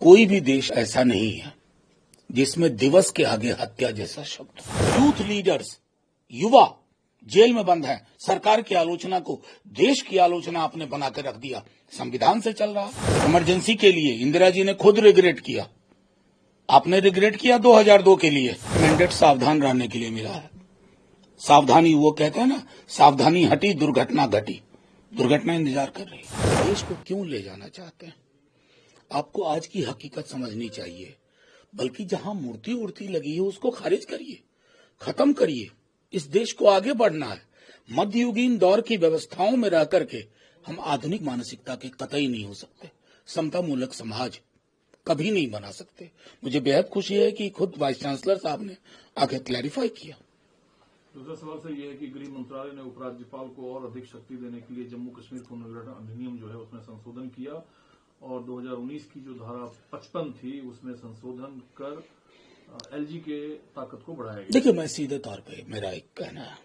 कोई भी देश ऐसा नहीं है जिसमें दिवस के आगे हत्या जैसा शब्द हो। यूथ लीडर्स, युवा जेल में बंद है। सरकार की आलोचना को देश की आलोचना आपने बनाकर रख दिया। संविधान से चल रहा। इमरजेंसी के लिए इंदिरा जी ने खुद रिग्रेट किया। आपने रिग्रेट किया 2002 के लिए। मैंडेट सावधान रहने के लिए मिला है। सावधानी, वो कहते हैं ना, सावधानी हटी दुर्घटना घटी। दुर्घटना इंतजार कर रही है। देश को क्यों ले जाना चाहते हैं? आपको आज की हकीकत समझनी चाहिए। बल्कि जहां मूर्ति उड़ती लगी है उसको खारिज करिए, खत्म करिए। इस देश को आगे बढ़ना है। मध्ययुगीन दौर की व्यवस्थाओं में रह करके हम आधुनिक मानसिकता के कतई नहीं हो सकते। समता मूलक समाज कभी नहीं बना सकते। मुझे बेहद खुशी है कि खुद वाइस चांसलर साहब ने आगे क्लैरिफाई किया। दूसरा सवाल से यह है कि गृह मंत्रालय ने उपराज्यपाल को और अधिक शक्ति देने के लिए जम्मू कश्मीर पुनर्गठन अधिनियम जो है उसमें संशोधन किया और 2019 की जो धारा 55 थी उसमें संशोधन कर एलजी के ताकत को बढ़ाया गया। देखिए, मैं सीधे तौर पे मेरा एक कहना है,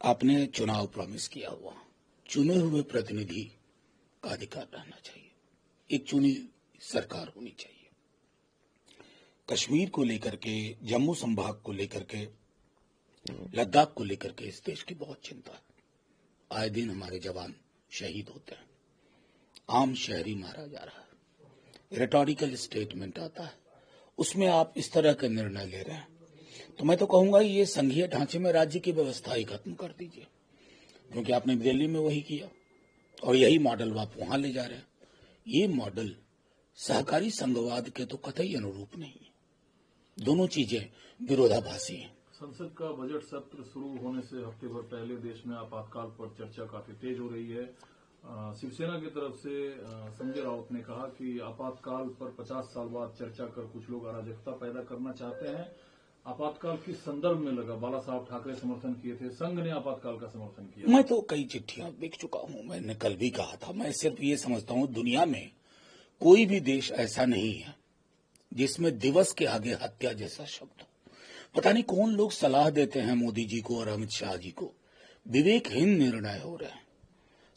आपने चुनाव प्रॉमिस किया हुआ, चुने हुए प्रतिनिधि का अधिकार रहना चाहिए। एक चुनी सरकार होनी चाहिए। कश्मीर को लेकर के, जम्मू संभाग को लेकर के, लद्दाख को लेकर के इस देश की बहुत चिंता है। आए दिन हमारे जवान शहीद होते हैं, आम शहरी मारा जा रहा है, रेटोरिकल स्टेटमेंट आता है, उसमें आप इस तरह के निर्णय ले रहे हैं। तो मैं तो कहूंगा ये संघीय ढांचे में राज्य की व्यवस्था ही खत्म कर दीजिए, क्योंकि आपने दिल्ली में वही किया और यही मॉडल आप वहां ले जा रहे हैं। ये मॉडल सहकारी संघवाद के तो कतई अनुरूप नहीं है। दोनों चीजें विरोधाभासी हैं। संसद का बजट सत्र शुरू होने से हफ्ते भर पहले देश में आपातकाल पर चर्चा काफी तेज हो रही है। शिवसेना की तरफ से संजय राउत ने कहा कि आपातकाल पर 50 साल बाद चर्चा कर कुछ लोग अराजकता पैदा करना चाहते हैं। आपातकाल किस संदर्भ में लगा? बाला साहब ठाकरे समर्थन किए थे, संघ ने आपातकाल का समर्थन किया। मैं तो कई चिट्ठियां लिख चुका हूं, मैंने कल भी कहा था। मैं सिर्फ ये समझता हूं, दुनिया में कोई भी देश ऐसा नहीं है जिसमें दिवस के आगे हत्या जैसा शब्द हो। पता नहीं कौन लोग सलाह देते हैं मोदी जी को और अमित शाह जी को। विवेकहीन निर्णय हो रहे हैं।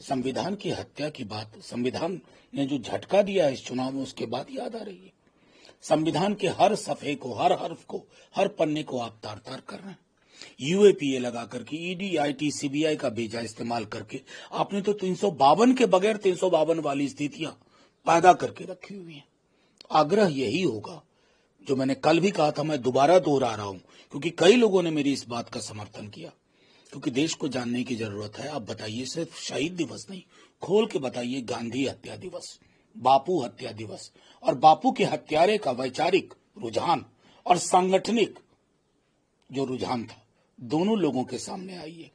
संविधान की हत्या की बात, संविधान ने जो झटका दिया इस चुनाव में, उसके बाद याद आ रही है। संविधान के हर सफ़े को, हर हर्फ को, हर पन्ने को आप तार तार कर रहे हैं। यूएपीए लगा करके, ईडी, आईटी, सीबीआई का बेजा इस्तेमाल करके आपने तो 352 के बगैर 352 वाली स्थितियां पैदा करके रखी हुई हैं। आग्रह यही होगा जो मैंने कल भी कहा था, मैं दोबारा दोहरा रहा हूं, क्योंकि कई लोगों ने मेरी इस बात का समर्थन किया। क्योंकि देश को जानने की जरूरत है। आप बताइए, सिर्फ शहीद दिवस नहीं, खोल के बताइए, गांधी हत्या दिवस, बापू हत्या दिवस, और बापू के हत्यारे का वैचारिक रुझान और सांगठनिक जो रुझान था, दोनों लोगों के सामने आइए।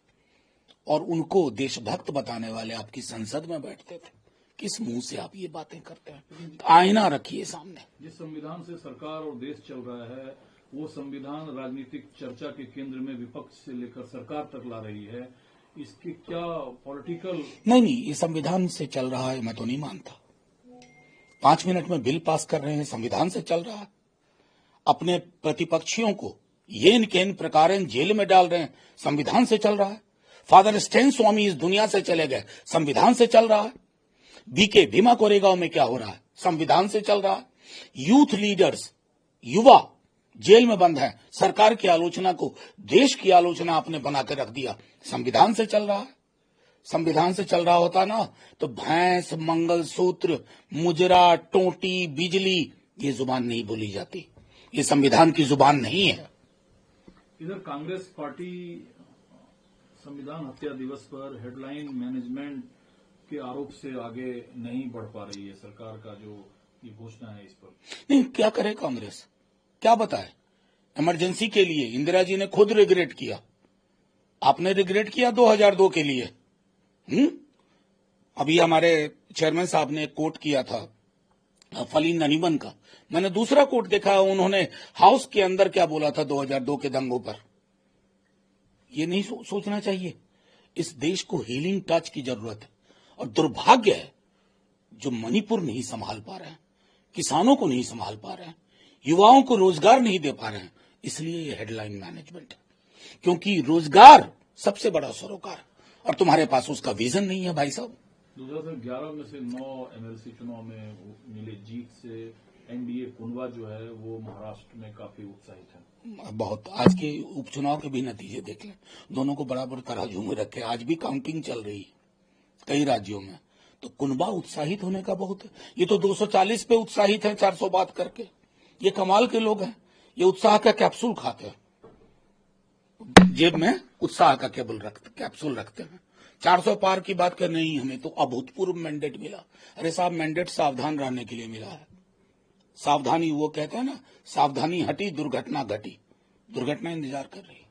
और उनको देशभक्त बताने वाले आपकी संसद में बैठते थे। किस मुंह से आप ये बातें करते हैं? आईना रखिए सामने। जिस संविधान से सरकार और देश चल रहा है, वो संविधान राजनीतिक चर्चा के केंद्र में विपक्ष से लेकर सरकार तक ला रही है। इसकी क्या पॉलिटिकल? नहीं, ये संविधान से चल रहा है मैं तो नहीं मानता। 5 मिनट में बिल पास कर रहे हैं, संविधान से चल रहा है। अपने प्रतिपक्षियों को येन केन प्रकार जेल में डाल रहे हैं, संविधान से चल रहा है। फादर स्टेन स्वामी इस दुनिया से चले गए, संविधान से चल रहा है। बीके भीमा कोरेगांव में क्या हो रहा है, संविधान से चल रहा है। यूथ लीडर्स, युवा जेल में बंद है। सरकार की आलोचना को देश की आलोचना आपने बनाकर रख दिया। संविधान से चल रहा है। संविधान से चल रहा होता ना तो भैंस, मंगलसूत्र, मुजरा, टोटी, बिजली, ये जुबान नहीं बोली जाती। ये संविधान की जुबान नहीं है। इधर कांग्रेस पार्टी संविधान हत्या दिवस पर हेडलाइन मैनेजमेंट के आरोप से आगे नहीं बढ़ पा रही है। सरकार का जो ये घोषणा है इस पर नहीं, क्या करे कांग्रेस, क्या बताए? इमरजेंसी के लिए इंदिरा जी ने खुद रिग्रेट किया। आपने रिग्रेट किया 2002 के लिए। अभी हमारे चेयरमैन साहब ने कोट किया था फलीन नरीमन का। मैंने दूसरा कोट देखा, उन्होंने हाउस के अंदर क्या बोला था 2002 के दंगों पर। ये नहीं सोचना चाहिए। इस देश को हीलिंग टच की जरूरत है। और दुर्भाग्य है जो मणिपुर नहीं संभाल पा रहे हैं, किसानों को नहीं संभाल पा रहे हैं, युवाओं को रोजगार नहीं दे पा रहे हैं। इसलिए ये हेडलाइन मैनेजमेंट है, क्योंकि रोजगार सबसे बड़ा सरोकार, और तुम्हारे पास उसका विजन नहीं है भाई साहब। 2011 में से 9 एमएलसी चुनाव में मिले जीत से एनडीए कुनवा जो है वो महाराष्ट्र में काफी उत्साहित है। बहुत। आज के उपचुनाव के भी नतीजे देख लें, दोनों को बराबर तराजू में रखे। आज भी काउंटिंग चल रही है कई राज्यों में, तो कुनबा उत्साहित होने का बहुत है। ये तो 240 पे उत्साहित है 400 बात करके। ये कमाल के लोग हैं, ये उत्साह का कैप्सूल खाते हैं, जेब में उत्साह का कैप्सूल रखते हैं। 400 पार की बात कर, नहीं हमें तो अभूतपूर्व मैंडेट मिला। अरे साहब, मैंडेट सावधान रहने के लिए मिला है। सावधानी, वो कहते हैं ना, सावधानी हटी दुर्घटना घटी। दुर्घटना इंतजार कर रही है।